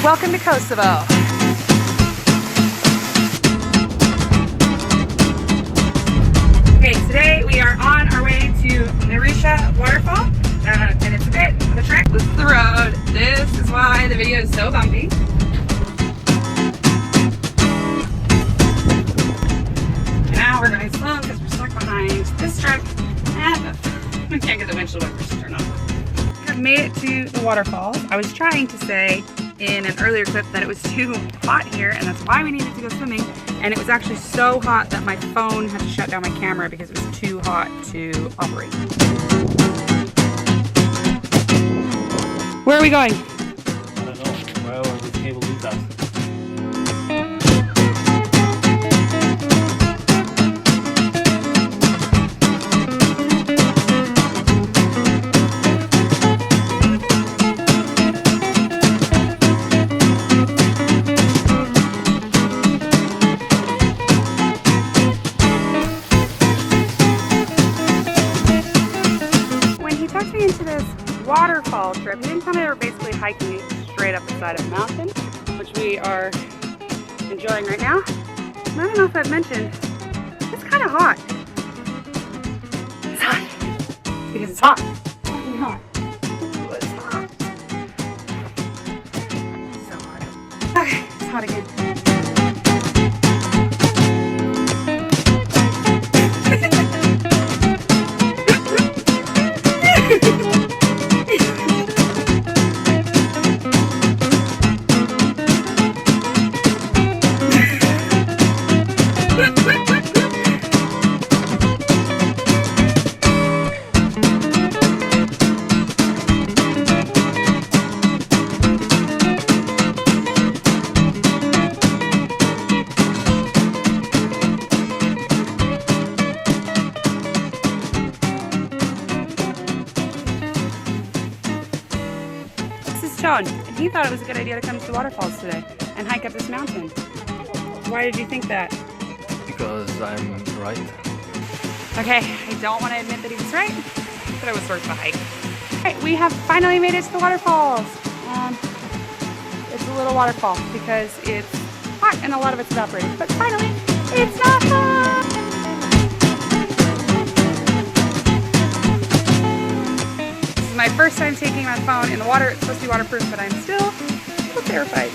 Welcome to Kosovo. Okay, today we are on our way to Narisha waterfall, and it's a bit of a trek. This is the road. This is why the video is so bumpy. And now we're going slow because we're stuck behind this truck, and we can't get the windshield wipers to turn on. I've made it to the waterfalls. I was trying to say in an earlier clip that it was too hot here, and that's why we needed to go swimming. And it was actually so hot that my phone had to shut down my camera because it was too hot to operate. Where are we going? I don't know. Where will this cable lead us? Into this waterfall trip. He didn't tell me they were basically hiking straight up the side of a mountain, which we are enjoying right now. And I don't know if I've mentioned, it's kind of hot. It's hot. Because it's hot. It's fucking hot. Ooh, it's hot. It's so hot. Okay, it's hot again. And he thought it was a good idea to come to the waterfalls today and hike up this mountain. Why did you think that? Because I'm right. Okay, I don't want to admit that he was right, but it was worth the hike. Alright, we have finally made it to the waterfalls. It's a little waterfall because it's hot and a lot of it's evaporated, but finally, it's not hot! My first time taking my phone in the water. It's supposed to be waterproof, but I'm still a little terrified.